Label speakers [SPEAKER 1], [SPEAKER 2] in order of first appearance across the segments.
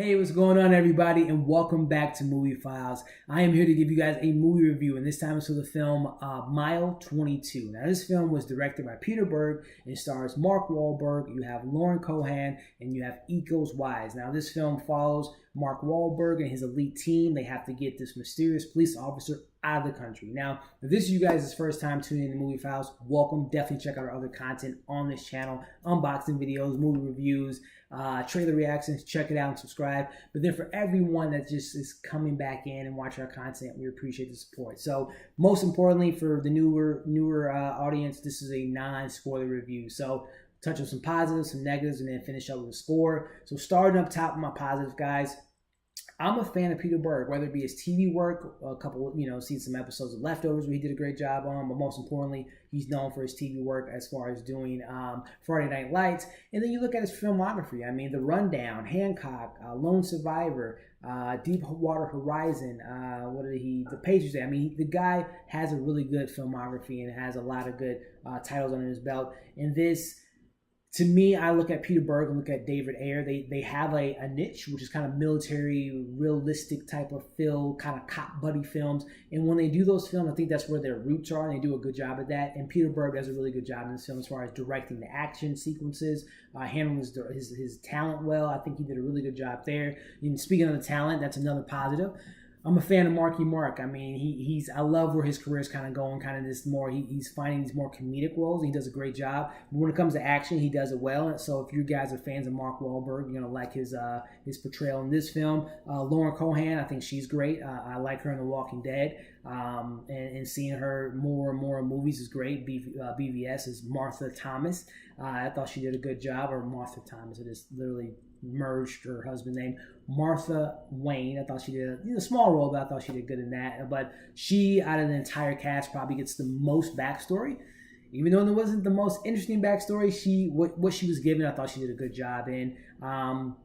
[SPEAKER 1] Hey, what's going on, everybody, and welcome back to Movie Files. I am here to give you guys a movie review, and this time it's for the film Mile 22. Now, this film was directed by Peter Berg and stars Mark Wahlberg. You have Lauren Cohan, and you have Uwais. Now, this film follows Mark Wahlberg and his elite team. They have to get this mysterious police officer out of the country. Now, if this is you guys' first time tuning in to Movie Files, welcome. Definitely check out our other content on this channel. Unboxing videos, movie reviews, trailer reactions. Check it out and subscribe. But then for everyone that just is coming back in and watching our content, we appreciate the support. So most importantly, for the newer audience, this is a non-spoiler review. So touch on some positives, some negatives, and then finish up with a score. So starting up top with my positives, guys. I'm a fan of Peter Berg, whether it be his TV work, a couple, seen some episodes of Leftovers where he did a great job on, but most importantly, he's known for his TV work as far as doing Friday Night Lights. And then you look at his filmography. I mean, The Rundown, Hancock, Lone Survivor, Deepwater Horizon, The Patriots Day. I mean, the guy has a really good filmography and has a lot of good titles under his belt. And this, to me, I look at Peter Berg and look at David Ayer. They have a niche, which is kind of military, realistic type of feel, kind of cop buddy films. And when they do those films, I think that's where their roots are, and they do a good job at that. And Peter Berg does a really good job in this film as far as directing the action sequences, handling his talent well. I think he did a really good job there. And speaking of the talent, that's another positive. I'm a fan of Marky Mark. I mean, I love where his career is kind of going, kind of this more, he's finding these more comedic roles. He does a great job. But when it comes to action, he does it well. So if you guys are fans of Mark Wahlberg, you're going to like his portrayal in this film. Lauren Cohan, I think she's great. I like her in The Walking Dead. And seeing her more and more in movies is great. BVS is Martha Thomas. I thought she did a good job, or Martha Thomas. It is literally merged her husband's name. Martha Wayne, I thought she did a small role, but I thought she did good in that. But she, out of the entire cast, probably gets the most backstory. Even though it wasn't the most interesting backstory, what she was given, I thought she did a good job in. And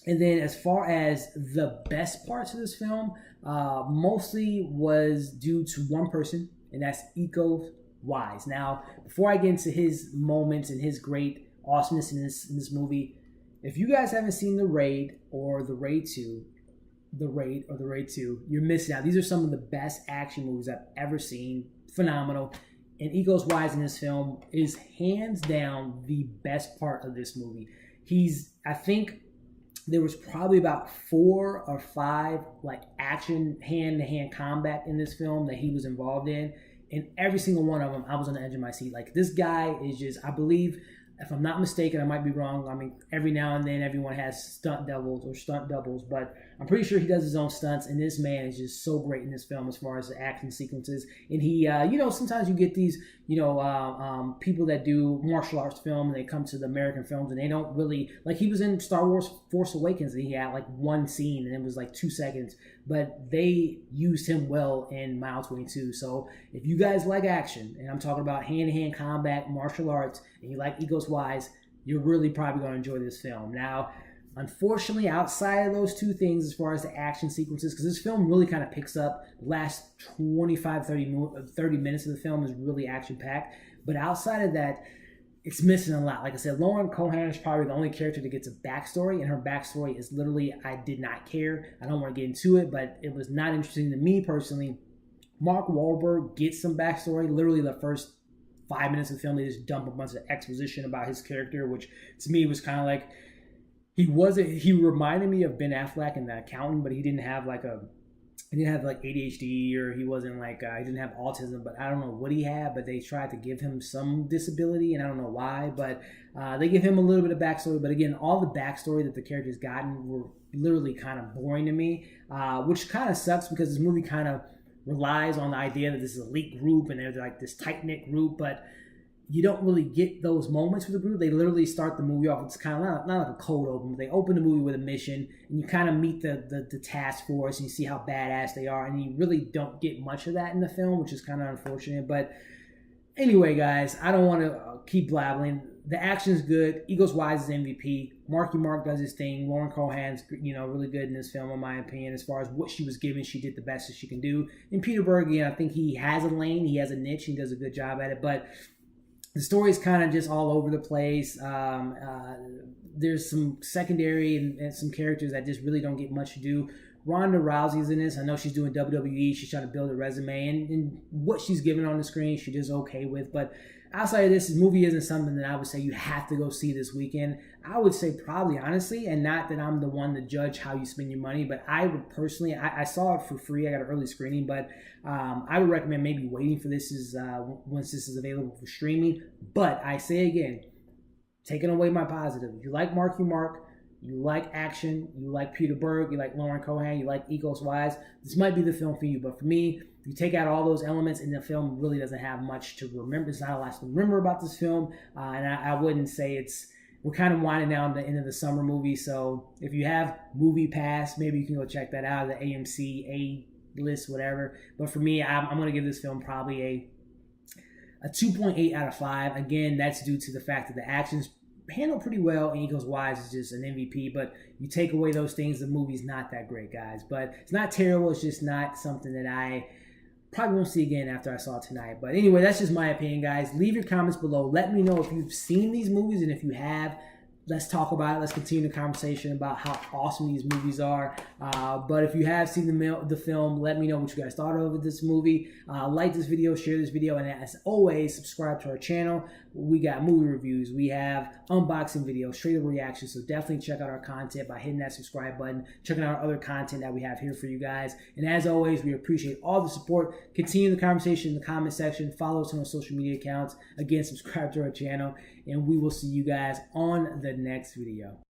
[SPEAKER 1] then as far as the best parts of this film, mostly was due to one person, and that's Uwais. Now, before I get into his moments and his great awesomeness in this movie, if you guys haven't seen The Raid or The Raid 2, you're missing out. These are some of the best action movies I've ever seen. Phenomenal. And Uwais in this film is hands down the best part of this movie. I think there was probably about 4 or 5 action hand-to-hand combat in this film that he was involved in. And every single one of them, I was on the edge of my seat. This guy is just, I believe, if I'm not mistaken, I might be wrong. I mean, every now and then everyone has stunt doubles, but I'm pretty sure he does his own stunts, and this man is just so great in this film as far as the action sequences. And he, sometimes you get these, people that do martial arts film, and they come to the American films, and they don't really, he was in Star Wars Force Awakens, and he had one scene, and it was 2 seconds, but they used him well in Mile 22. So if you guys like action, and I'm talking about hand-to-hand combat, martial arts, and you like Uwais, you're really probably going to enjoy this film. Now, unfortunately, outside of those 2 things, as far as the action sequences, because this film really kind of picks up, the last 30 minutes of the film is really action-packed. But outside of that, it's missing a lot. Like I said, Lauren Cohan is probably the only character that gets a backstory, and her backstory is literally, I did not care. I don't want to get into it, but it was not interesting to me personally. Mark Wahlberg gets some backstory. Literally the first 5 minutes of the film, they just dump a bunch of exposition about his character, which to me was kind of he reminded me of Ben Affleck in The Accountant, but he didn't have ADHD, or he wasn't he didn't have autism, but I don't know what he had, but they tried to give him some disability, and I don't know why, but they give him a little bit of backstory. But again, all the backstory that the character's gotten were literally kind of boring to me, which kind of sucks because this movie kind of relies on the idea that this is an elite group and they're this tight-knit group, but you don't really get those moments with the group. They literally start the movie off, it's kind of not like a cold open, but they open the movie with a mission, and you kind of meet the task force, and you see how badass they are, and you really don't get much of that in the film, which is kind of unfortunate. But anyway, guys, I don't want to keep blabbling. The action's good. Uwais is MVP. Marky Mark does his thing. Lauren Cohan's, really good in this film, in my opinion. As far as what she was given, she did the best that she can do. And Peter Berg, I think he has a lane, he has a niche, he does a good job at it. But The story is kind of just all over the place. There's some secondary and some characters that just really don't get much to do. Ronda Rousey's in this. I know she's doing WWE. She's trying to build a resume, and what she's given on the screen, she does okay with. But outside of this movie isn't something that I would say you have to go see this weekend. I would say probably, honestly, and not that I'm the one to judge how you spend your money, but I would personally, I saw it for free. I got an early screening, but I would recommend maybe waiting for this once this is available for streaming. But I say again, taking away my positive. If you like Marky Mark, you like action, you like Peter Berg, you like Cohan, you like Uwais, this might be the film for you. But for me, you take out all those elements and the film really doesn't have much to remember. It's not a lot to remember about this film. And I wouldn't say we're kind of winding down the end of the summer movie. So if you have Movie Pass, maybe you can go check that out, the AMC A-list, whatever. But for me, I'm going to give this film probably a 2.8 out of 5. Again, that's due to the fact that the action's handled pretty well, and Uwais is just an MVP. But you take away those things, the movie's not that great, guys. But it's not terrible. It's just not something that I probably won't see again after I saw it tonight. But anyway, that's just my opinion, guys. Leave your comments below. Let me know if you've seen these movies, and if you have, let's talk about it. Let's continue the conversation about how awesome these movies are. But if you have seen the film, let me know what you guys thought of this movie. Like this video, share this video, and as always, subscribe to our channel. We got movie reviews. We have unboxing videos, straight-up reactions. So definitely check out our content by hitting that subscribe button, checking out our other content that we have here for you guys. And as always, we appreciate all the support. Continue the conversation in the comment section. Follow us on our social media accounts. Again, subscribe to our channel, and we will see you guys on the next video.